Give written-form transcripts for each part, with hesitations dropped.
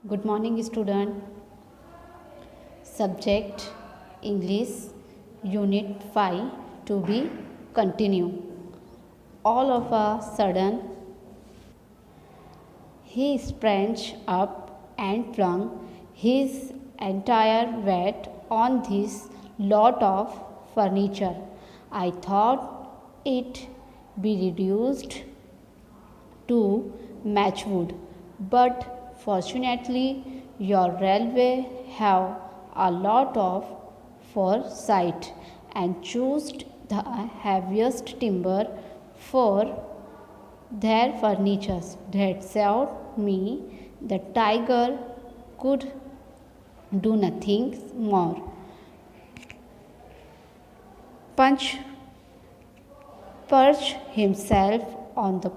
Good morning, student. Subject English, Unit 5 to be continue. All of a sudden, he sprang up and flung his entire weight on this lot of furniture. I thought it be reduced to matchwood, but fortunately your railway have a lot of foresight and chose the heaviest timber for their furniture. That saved me. The tiger could do nothing more. Punch perched himself on the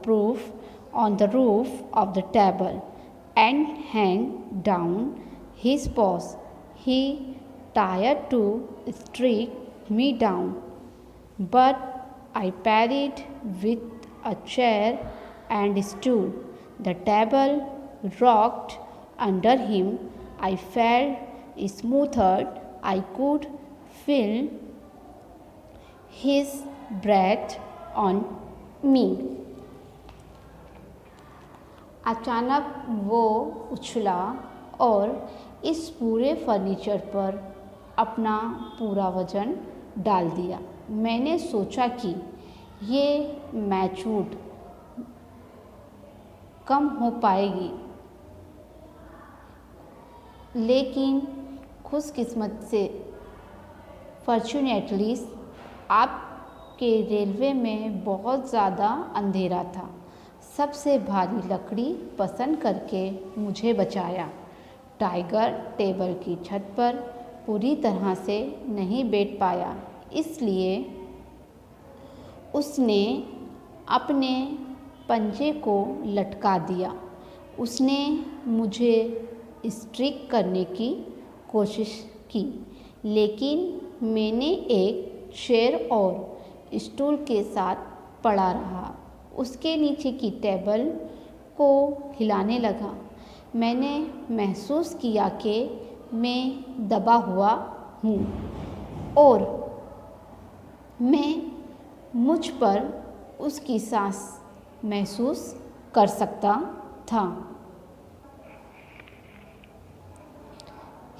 roof of the table and hang down his paws. He tried to strike me down, but I parried with a chair and stool. The table rocked under him. I felt smoothed. I could feel his breath on me. अचानक वो उछला और इस पूरे furniture पर अपना पूरा वज़न डाल दिया। मैंने सोचा कि ये मैचवुड कम हो पाएगी, लेकिन खुशकिस्मत से फॉर्चुनेटली आपके रेलवे में बहुत ज़्यादा अंधेरा था। सबसे भारी लकड़ी पसंद करके मुझे बचाया। टाइगर टेबल की छत पर पूरी तरह से नहीं बैठ पाया, इसलिए उसने अपने पंजे को लटका दिया। उसने मुझे स्ट्रिक करने की कोशिश की, लेकिन मैंने एक चेयर और स्टूल के साथ पड़ा रहा। उसके नीचे की टेबल को हिलाने लगा। मैंने महसूस किया कि मैं दबा हुआ हूँ और मैं मुझ पर उसकी सांस महसूस कर सकता था।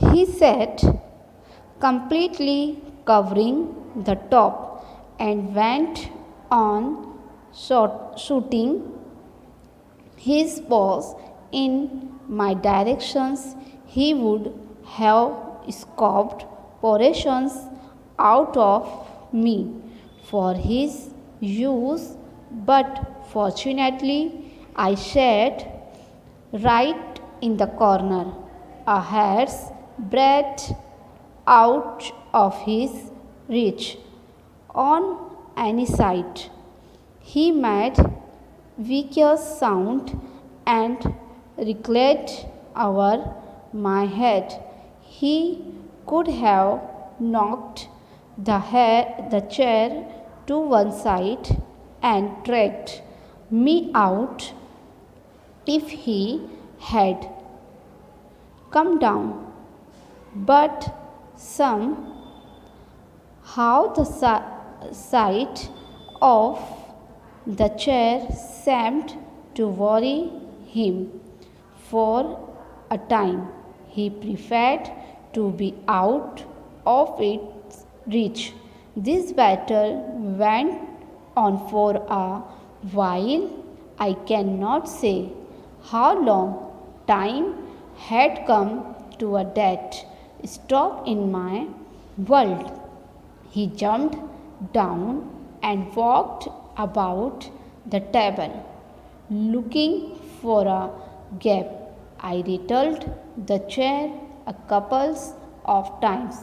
He sat completely covering the top and went on shooting his paws in my directions. He would have scooped portions out of me for his use, but fortunately I sat right in the corner, a hair's breadth out of his reach on any side. He made vicious sound and wriggled over my head. He could have knocked the chair to one side and dragged me out if he had come down, but somehow the sight of the chair seemed to worry him. For a time, he preferred to be out of its reach. This battle went on for a while. I cannot say how long. Time had come to a dead stop in my world. He jumped down and walked about the table, looking for a gap. I rattled the chair a couple of times,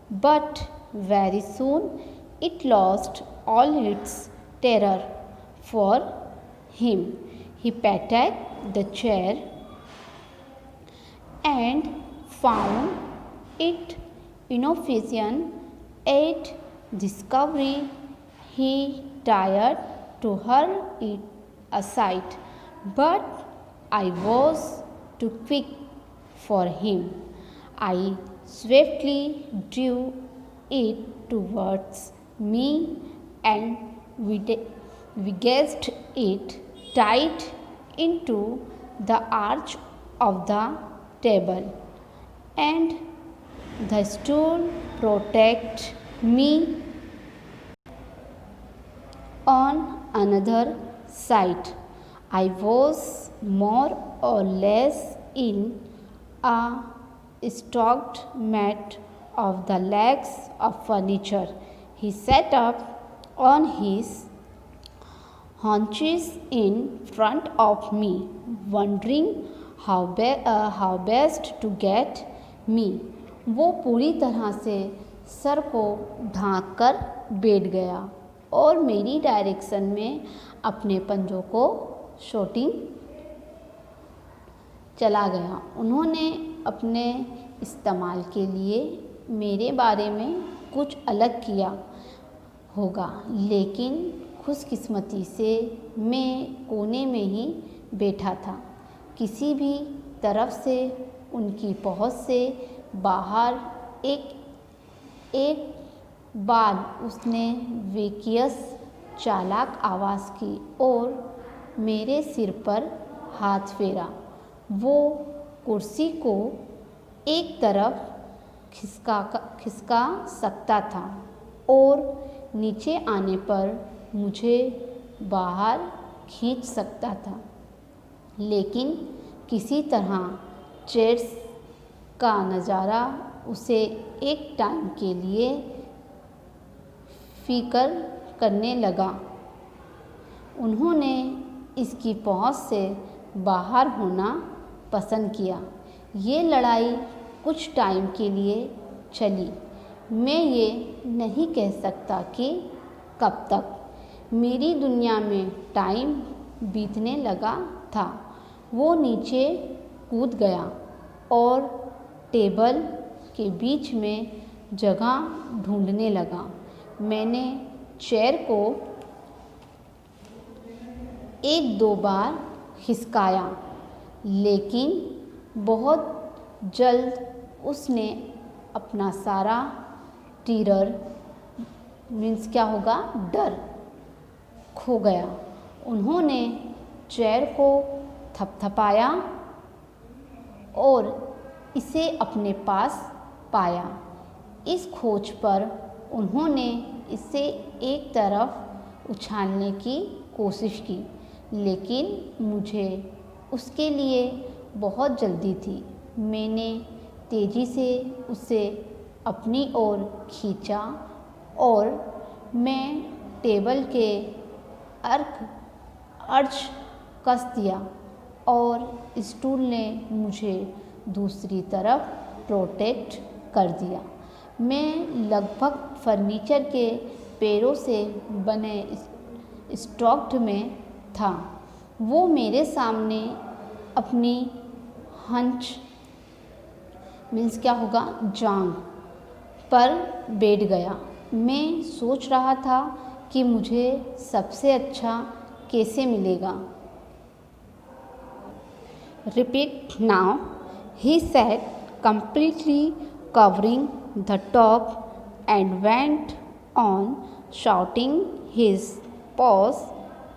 but very soon it lost all its terror for him. He patted the chair and found it inefficient at discovery. He tried to hurl it aside, but I was too quick for him. I swiftly drew it towards me and wedged it tight into the arch of the table, and the stool protected me on another side. I was more or less in a stocked mat of the legs of furniture. He sat up on his haunches in front of me, wondering how best to get me. वो पूरी तरह से sir को ढांक कर बैठ गया और मेरी डायरेक्शन में अपने पंजों को शॉटिंग चला गया। उन्होंने अपने इस्तेमाल के लिए मेरे बारे में कुछ अलग किया होगा, लेकिन खुशकिस्मती से मैं कोने में ही बैठा था। किसी भी तरफ से उनकी पहुंच से बाहर एक बार उसने वेकियस चालाक आवाज़ की और मेरे सिर पर हाथ फेरा। वो कुर्सी को एक तरफ खिसका सकता था और नीचे आने पर मुझे बाहर खींच सकता था, लेकिन किसी तरह चेयर्स का नज़ारा उसे एक टाइम के लिए फिकर करने लगा। उन्होंने इसकी पहुंच से बाहर होना पसंद किया। ये लड़ाई कुछ टाइम के लिए चली। मैं ये नहीं कह सकता कि कब तक। मेरी दुनिया में टाइम बीतने लगा था। वो नीचे कूद गया और टेबल के बीच में जगह ढूंढने लगा। मैंने चेयर को एक दो बार खिसकाया, लेकिन बहुत जल्द उसने अपना सारा टीरर क्या होगा, डर खो गया। उन्होंने चेयर को थपथपाया और इसे अपने पास पाया। इस खोज पर उन्होंने इसे एक तरफ उछालने की कोशिश की, लेकिन मुझे उसके लिए बहुत जल्दी थी। मैंने तेज़ी से उसे अपनी ओर खींचा और मैं टेबल के अर्च कस दिया और स्टूल ने मुझे दूसरी तरफ प्रोटेक्ट कर दिया। मैं लगभग फर्नीचर के पैरों से बने स्टॉक्ड में था। वो मेरे सामने अपनी हंच क्या होगा, जांग पर बैठ गया। मैं सोच रहा था कि मुझे सबसे अच्छा कैसे मिलेगा। Repeat now. He said, completely covering the top, and went on shouting his paws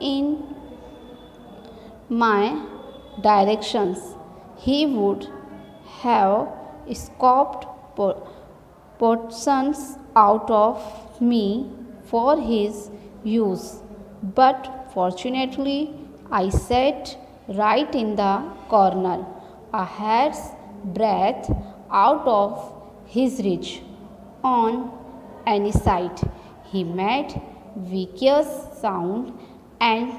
in my directions. He would have scooped portions out of me for his use, but fortunately I sat right in the corner, a hair's breadth out of his reach on any side. He made vicious sound and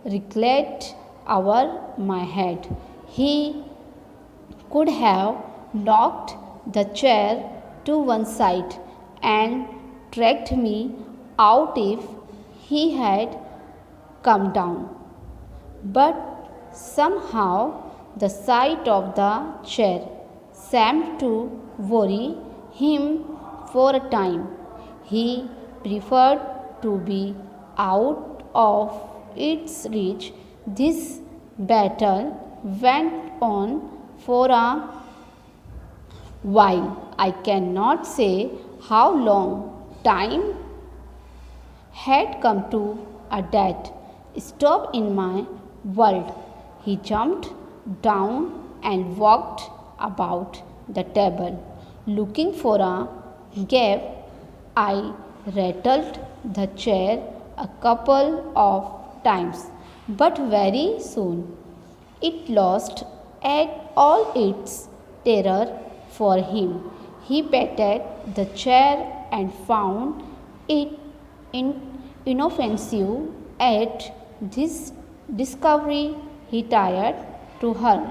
wriggled over my head. He could have knocked the chair to one side and dragged me out if he had come down, but somehow the sight of the chair seemed to worry him for a time. He preferred to be out of its reach. This battle went on for a while I cannot say how long time had come to a dead stop in my world. He jumped down and walked about the table, looking for a gap. I rattled the chair a couple of times, but very soon it lost at all its terror for him. He patted the chair and found it inoffensive at this discovery. He tried to hurl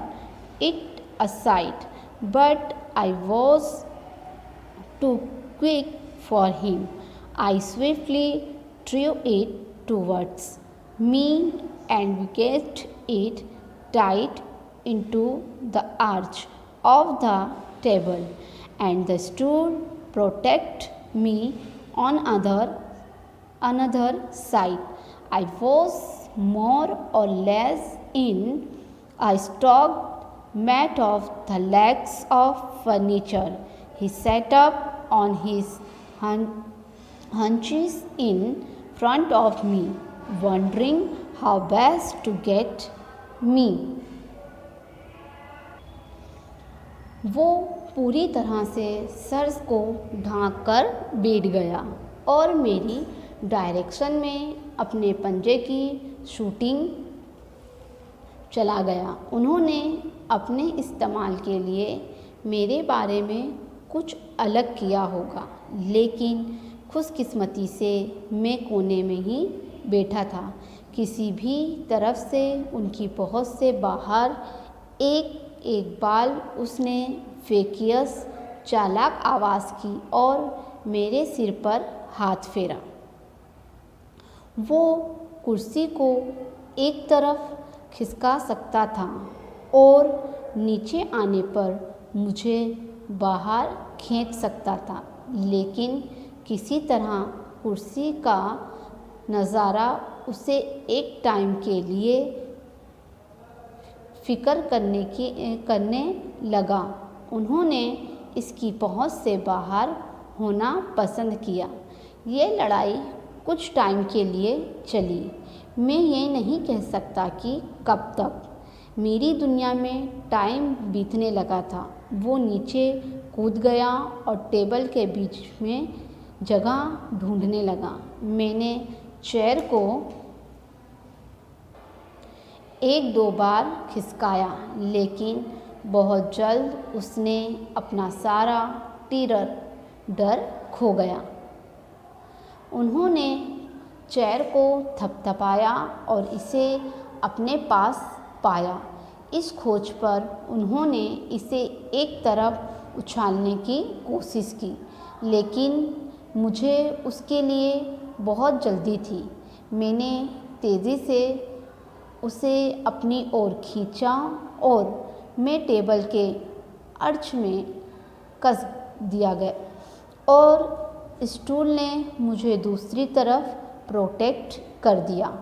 it aside, but I was too quick for him. I swiftly drew it towards me and wedged it tight into the arch of the table, and the stool protected me on another side. I was more or less in a stocked mat of the legs of furniture. He sat up on his hunches in front of me, wondering how best to get me. वो पूरी तरह से sir को ढांक कर बैठ गया और मेरी डायरेक्शन में अपने पंजे की शूटिंग चला गया। उन्होंने अपने इस्तेमाल के लिए मेरे बारे में कुछ अलग किया होगा, लेकिन खुशकिस्मती से मैं कोने में ही बैठा था। किसी भी तरफ से उनकी पहुंच से बाहर एक एक बाल उसने फेकियस चालाक आवाज़ की और मेरे सिर पर हाथ फेरा। वो कुर्सी को एक तरफ खिसका सकता था और नीचे आने पर मुझे बाहर खींच सकता था, लेकिन किसी तरह कुर्सी का नज़ारा उसे एक टाइम के लिए फ़िक्र करने लगा। उन्होंने इसकी पहुंच से बाहर होना पसंद किया। ये लड़ाई कुछ टाइम के लिए चली। मैं ये नहीं कह सकता कि कब तक। मेरी दुनिया में टाइम बीतने लगा था। वो नीचे कूद गया और टेबल के बीच में जगह ढूंढने लगा। मैंने चेयर को एक दो बार खिसकाया, लेकिन बहुत जल्द उसने अपना सारा डर खो गया। उन्होंने चेयर को थपथपाया और इसे अपने पास पाया। इस खोज पर उन्होंने इसे एक तरफ उछालने की कोशिश की, लेकिन मुझे उसके लिए बहुत जल्दी थी। मैंने तेज़ी से उसे अपनी ओर खींचा और मैं टेबल के अर्च में कस दिया गया और स्टूल ने मुझे दूसरी तरफ प्रोटेक्ट कर दिया।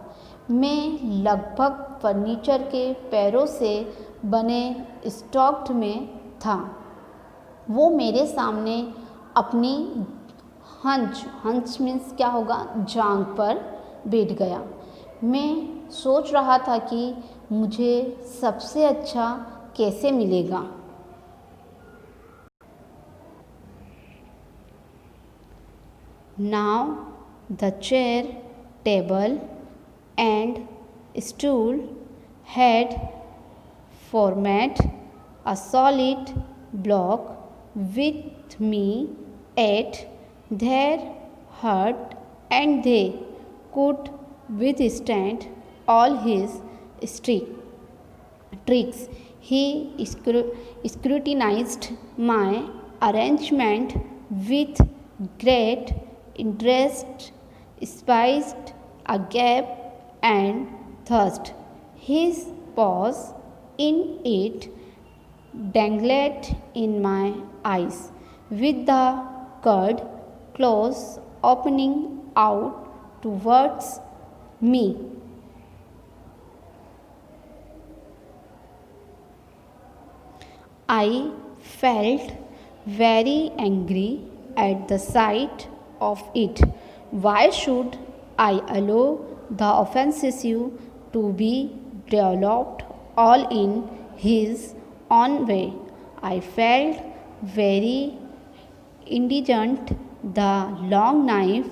मैं लगभग फर्नीचर के पैरों से बने स्टॉक्ड में था। वो मेरे सामने अपनी हंच मीन्स क्या होगा, जांग पर बैठ गया। मैं सोच रहा था कि मुझे सबसे अच्छा कैसे मिलेगा। Now the chair, table and stool had formed a solid block with me at their heart, and they could withstand all his tricks. He scrutinized my arrangement with great interest, spiced a gap and thirst. His paws in it dangled in my eyes, with the curd claws opening out towards me. I felt very angry at the sight of it. Why should I allow the offensive to be developed all in his own way? I felt very indignant. The long knife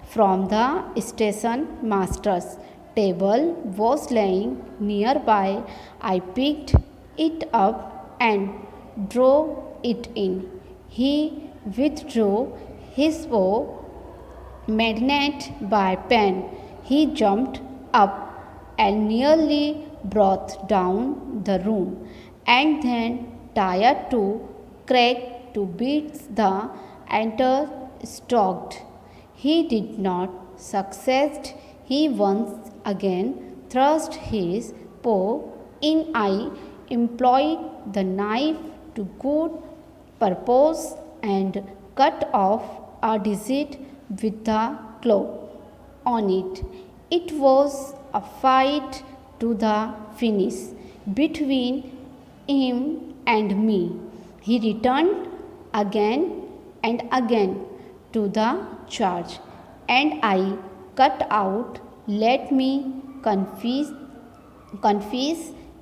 from the station master's table was lying nearby. I picked it up and drove it in. He withdrew his paw. Magnet by pen, he jumped up and nearly brought down the room, and then tired to crack to bits the enter stalked. He did not succeed. He once again thrust his paw in. I employed the knife to good purpose and cut off a digit with the claw on it. It was a fight to the finish between him and me. He returned again and again to the charge, and I cut out. Let me confess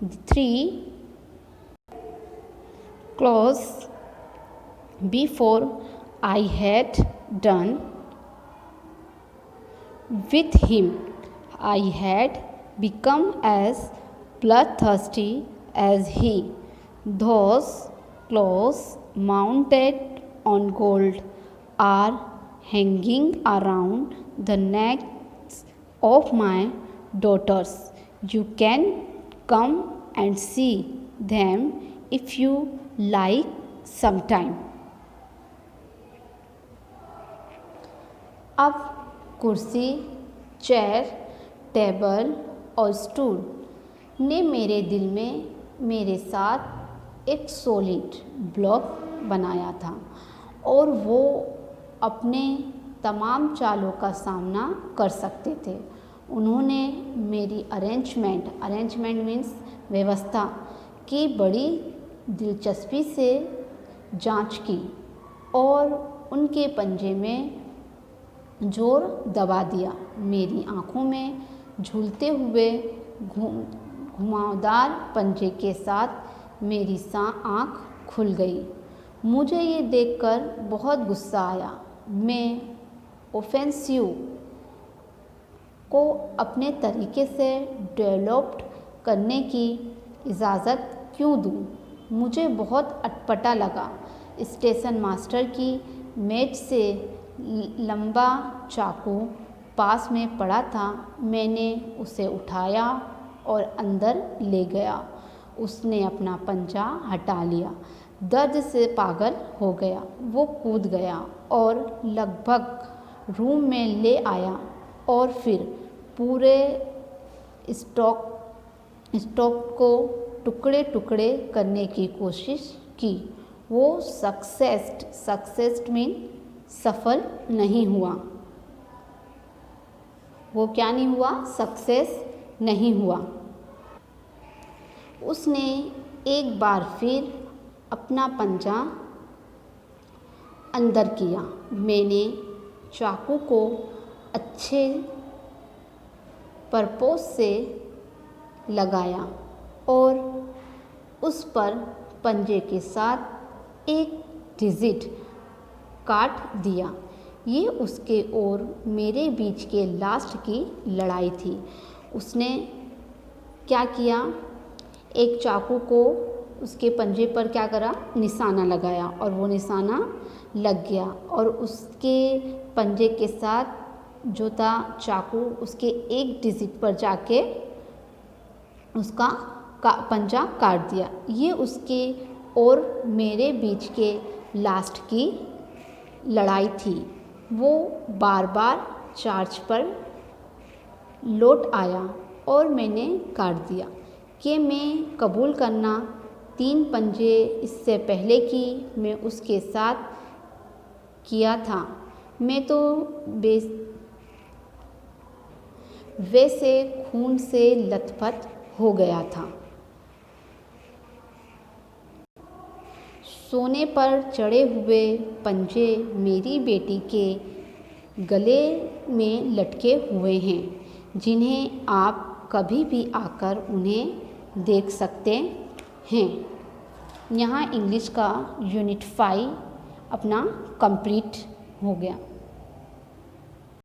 the three claws before I had done with him. I had become as bloodthirsty as he. Those claws, mounted on gold, are hanging around the necks of my daughters. You can come and see them if you like sometime. अब कुर्सी, chair, table और stool ने मेरे दिल में मेरे साथ एक सॉलिड ब्लॉक बनाया था, और वो अपने तमाम चालों का सामना कर सकते थे। उन्होंने मेरी अरेंजमेंट मीन्स व्यवस्था की बड़ी दिलचस्पी से जांच की और उनके पंजे में जोर दबा दिया। मेरी आँखों में झूलते हुए घुमावदार पंजे के साथ मेरी आँख खुल गई। मुझे ये देखकर बहुत गुस्सा आया। मैं ऑफेंसिव को अपने तरीके से डेवलप्ड करने की इजाज़त क्यों दूँ? मुझे बहुत अटपटा लगा। स्टेशन मास्टर की मेज से लंबा चाकू पास में पड़ा था। मैंने उसे उठाया और अंदर ले गया। उसने अपना पंजा हटा लिया। दर्द से पागल हो गया। वो कूद गया और लगभग रूम में ले आया और फिर पूरे स्टॉक को टुकड़े टुकड़े करने की कोशिश की। वो सक्सेस्ड मीन सफल नहीं हुआ। वो क्या नहीं हुआ? सक्सेस नहीं हुआ। उसने एक बार फिर अपना पंजा अंदर किया। मैंने चाकू को अच्छे पर्पस से लगाया और उस पर पंजे के साथ एक डिजिट काट दिया। ये उसके और मेरे बीच के लास्ट की लड़ाई थी। उसने क्या किया? एक चाकू को उसके पंजे पर क्या करा? निशाना लगाया और वो निशाना लग गया और उसके पंजे के साथ जो था चाकू उसके एक डिजिट पर जाके उसका पंजा काट दिया। ये उसके और मेरे बीच के लास्ट की लड़ाई थी। वो बार बार चार्ज पर लौट आया और मैंने काट दिया कि मैं कबूल करना 3 पंजे इससे पहले कि मैं उसके साथ किया था। मैं तो वैसे खून से लथपथ हो गया था। सोने पर चढ़े हुए पंजे मेरी बेटी के गले में लटके हुए हैं, जिन्हें आप कभी भी आकर उन्हें देख सकते हैं। यहाँ इंग्लिश का यूनिट 5 अपना कंप्लीट हो गया।